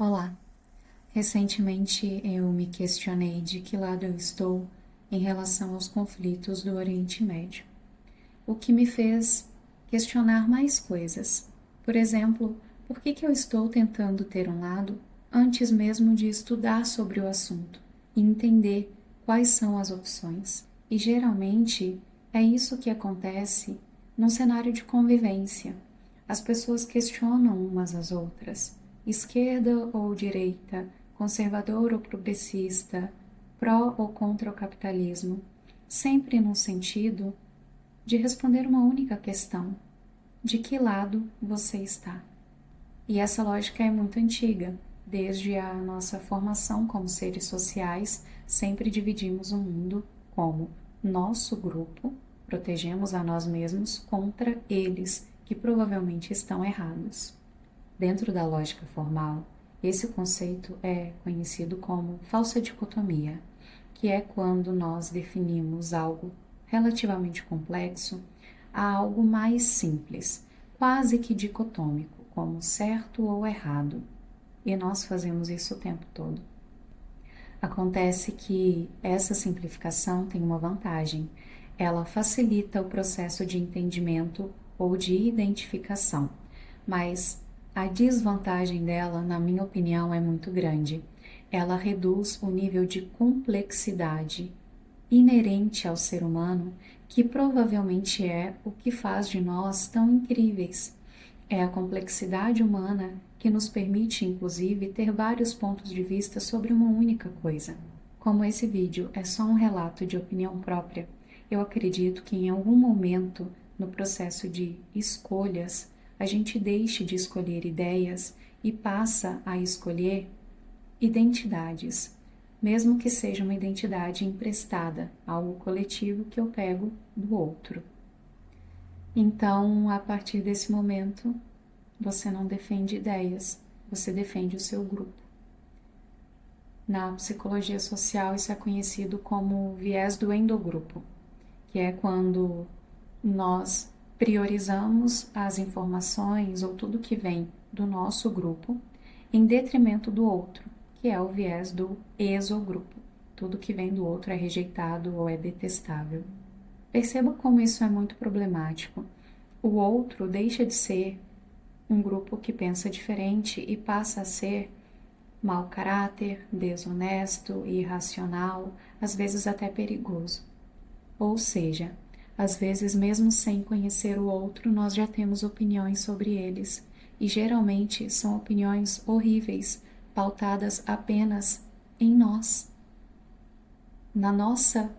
Olá! Recentemente eu me questionei de que lado eu estou em relação aos conflitos do Oriente Médio, o que me fez questionar mais coisas. Por exemplo, por que eu estou tentando ter um lado antes mesmo de estudar sobre o assunto e entender quais são as opções? E geralmente é isso que acontece num cenário de convivência. As pessoas questionam umas às outras, esquerda ou direita, conservador ou progressista, pró ou contra o capitalismo, sempre no sentido de responder uma única questão: de que lado você está? E essa lógica é muito antiga. Desde a nossa formação como seres sociais, sempre dividimos o mundo como nosso grupo, protegemos a nós mesmos contra eles, que provavelmente estão errados. Dentro da lógica formal, esse conceito é conhecido como falsa dicotomia, que é quando nós definimos algo relativamente complexo a algo mais simples, quase que dicotômico, como certo ou errado. E nós fazemos isso o tempo todo. Acontece que essa simplificação tem uma vantagem. Ela facilita o processo de entendimento ou de identificação, mas a desvantagem dela, na minha opinião, é muito grande. Ela reduz o nível de complexidade inerente ao ser humano, que provavelmente é o que faz de nós tão incríveis. É a complexidade humana que nos permite, inclusive, ter vários pontos de vista sobre uma única coisa. Como esse vídeo é só um relato de opinião própria, eu acredito que em algum momento, no processo de escolhas, a gente deixe de escolher ideias e passa a escolher identidades, mesmo que seja uma identidade emprestada, algo coletivo que eu pego do outro. Então, a partir desse momento, você não defende ideias, você defende o seu grupo. Na psicologia social, isso é conhecido como viés do endogrupo, que é quando nós priorizamos as informações ou tudo que vem do nosso grupo em detrimento do outro, que é o viés do exogrupo. Tudo que vem do outro é rejeitado ou é detestável. Perceba como isso é muito problemático. O outro deixa de ser um grupo que pensa diferente e passa a ser mau caráter, desonesto, irracional, às vezes até perigoso. Ou seja, às vezes mesmo sem conhecer o outro, nós já temos opiniões sobre eles, e geralmente são opiniões horríveis, pautadas apenas em nós, na nossa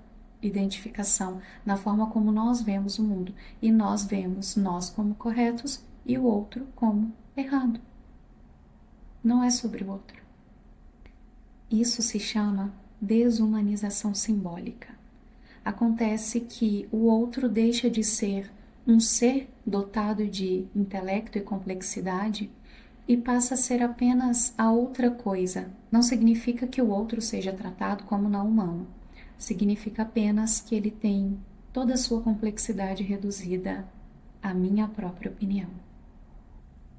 identificação, na forma como nós vemos o mundo, e nós vemos nós como corretos e o outro como errado. Não é sobre o outro. Isso se chama desumanização simbólica. Acontece que o outro deixa de ser um ser dotado de intelecto e complexidade e passa a ser apenas a outra coisa. Não significa que o outro seja tratado como não humano. Significa apenas que ele tem toda a sua complexidade reduzida à minha própria opinião.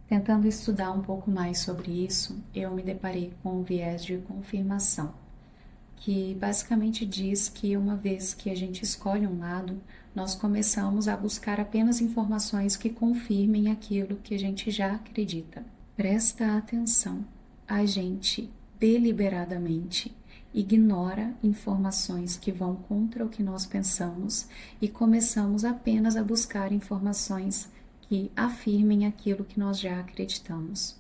Tentando estudar um pouco mais sobre isso, eu me deparei com um viés de confirmação, que basicamente diz que uma vez que a gente escolhe um lado, nós começamos a buscar apenas informações que confirmem aquilo que a gente já acredita. Presta atenção, a gente deliberadamente ignora informações que vão contra o que nós pensamos e começamos apenas a buscar informações que afirmem aquilo que nós já acreditamos.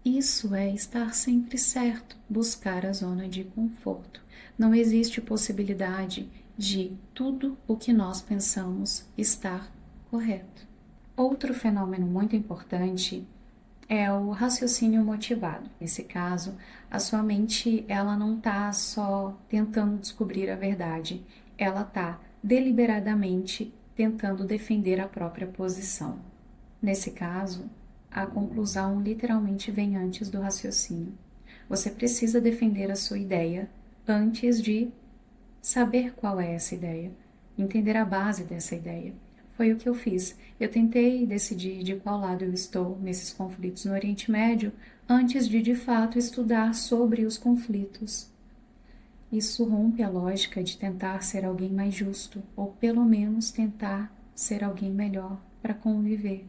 Isso é estar sempre certo, buscar a zona de conforto. Não existe possibilidade de tudo o que nós pensamos estar correto. Outro fenômeno muito importante é o raciocínio motivado. Nesse caso, a sua mente ela não está só tentando descobrir a verdade, ela está deliberadamente tentando defender a própria posição. Nesse caso, a conclusão literalmente vem antes do raciocínio. Você precisa defender a sua ideia antes de saber qual é essa ideia, entender a base dessa ideia, foi o que eu fiz. Eu tentei decidir de qual lado eu estou nesses conflitos no Oriente Médio antes de fato, estudar sobre os conflitos. Isso rompe a lógica de tentar ser alguém mais justo, ou pelo menos tentar ser alguém melhor para conviver.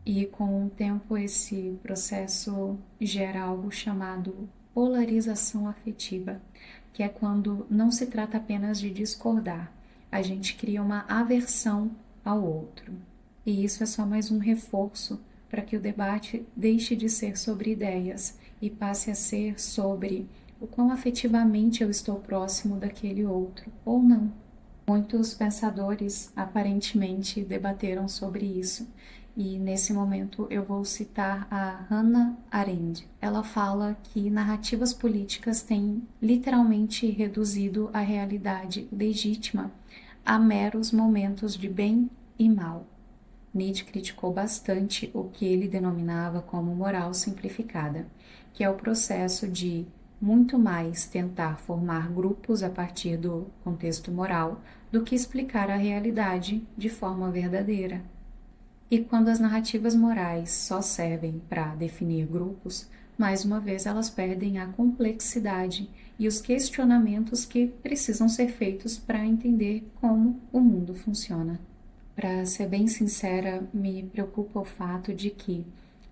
E com o tempo esse processo gera algo chamado polarização afetiva, que é quando não se trata apenas de discordar, a gente cria uma aversão ao outro. E isso é só mais um reforço para que o debate deixe de ser sobre ideias e passe a ser sobre o quão afetivamente eu estou próximo daquele outro, ou não. Muitos pensadores aparentemente debateram sobre isso, e nesse momento eu vou citar a Hannah Arendt. Ela fala que narrativas políticas têm literalmente reduzido a realidade legítima a meros momentos de bem e mal. Nietzsche criticou bastante o que ele denominava como moral simplificada, que é o processo de muito mais tentar formar grupos a partir do contexto moral do que explicar a realidade de forma verdadeira. E quando as narrativas morais só servem para definir grupos, mais uma vez elas perdem a complexidade e os questionamentos que precisam ser feitos para entender como o mundo funciona. Para ser bem sincera, me preocupa o fato de que,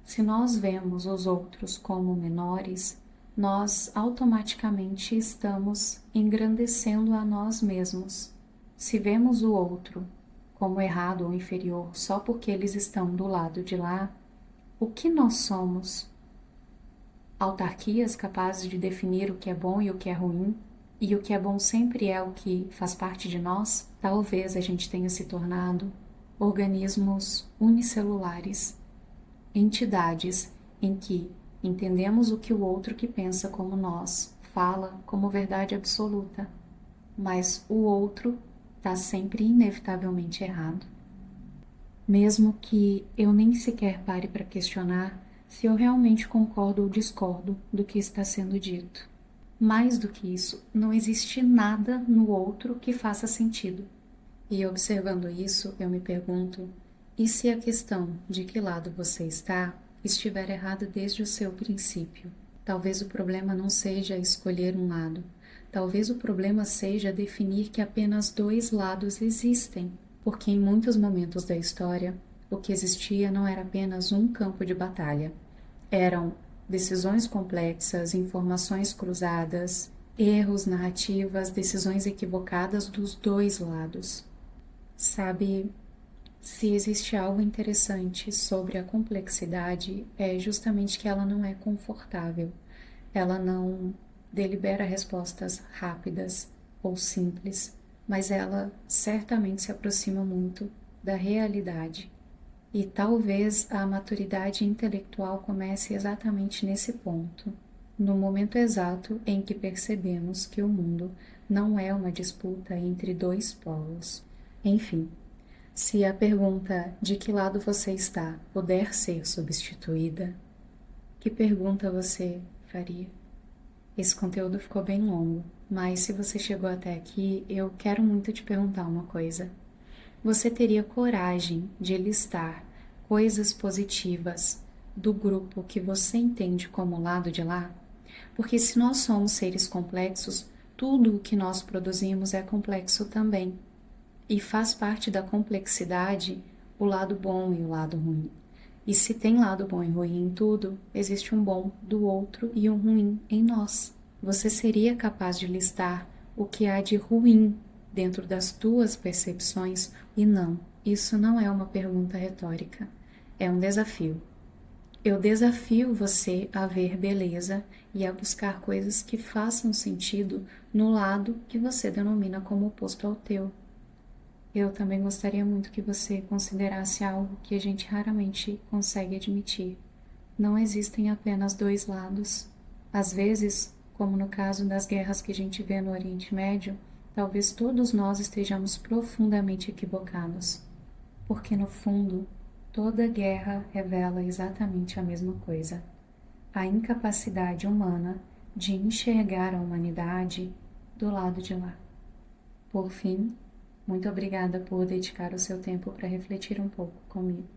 se nós vemos os outros como menores, nós automaticamente estamos engrandecendo a nós mesmos. Se vemos o outro como errado ou inferior só porque eles estão do lado de lá, o que nós somos? Autarquias capazes de definir o que é bom e o que é ruim? E o que é bom sempre é o que faz parte de nós? Talvez a gente tenha se tornado organismos unicelulares, entidades em que entendemos o que o outro que pensa como nós fala como verdade absoluta, mas o outro está sempre inevitavelmente errado. Mesmo que eu nem sequer pare para questionar se eu realmente concordo ou discordo do que está sendo dito. Mais do que isso, não existe nada no outro que faça sentido. E observando isso, eu me pergunto, e se a questão de que lado você está estiver errada desde o seu princípio? Talvez o problema não seja escolher um lado. Talvez o problema seja definir que apenas dois lados existem, porque em muitos momentos da história, o que existia não era apenas um campo de batalha. Eram decisões complexas, informações cruzadas, erros, narrativas, decisões equivocadas dos dois lados. Sabe, se existe algo interessante sobre a complexidade, é justamente que ela não é confortável. Ela não delibera respostas rápidas ou simples, mas ela certamente se aproxima muito da realidade. E talvez a maturidade intelectual comece exatamente nesse ponto, no momento exato em que percebemos que o mundo não é uma disputa entre dois polos. Enfim, se a pergunta de que lado você está puder ser substituída, que pergunta você faria? Esse conteúdo ficou bem longo, mas se você chegou até aqui, eu quero muito te perguntar uma coisa. Você teria coragem de listar coisas positivas do grupo que você entende como lado de lá? Porque se nós somos seres complexos, tudo o que nós produzimos é complexo também. E faz parte da complexidade o lado bom e o lado ruim. E se tem lado bom e ruim em tudo, existe um bom do outro e um ruim em nós. Você seria capaz de listar o que há de ruim dentro das tuas percepções? E não, isso não é uma pergunta retórica, é um desafio. Eu desafio você a ver beleza e a buscar coisas que façam sentido no lado que você denomina como oposto ao teu. Eu também gostaria muito que você considerasse algo que a gente raramente consegue admitir. Não existem apenas dois lados. Às vezes, como no caso das guerras que a gente vê no Oriente Médio, talvez todos nós estejamos profundamente equivocados. Porque no fundo, toda guerra revela exatamente a mesma coisa: a incapacidade humana de enxergar a humanidade do lado de lá. Por fim, Muito obrigada por dedicar o seu tempo para refletir um pouco comigo.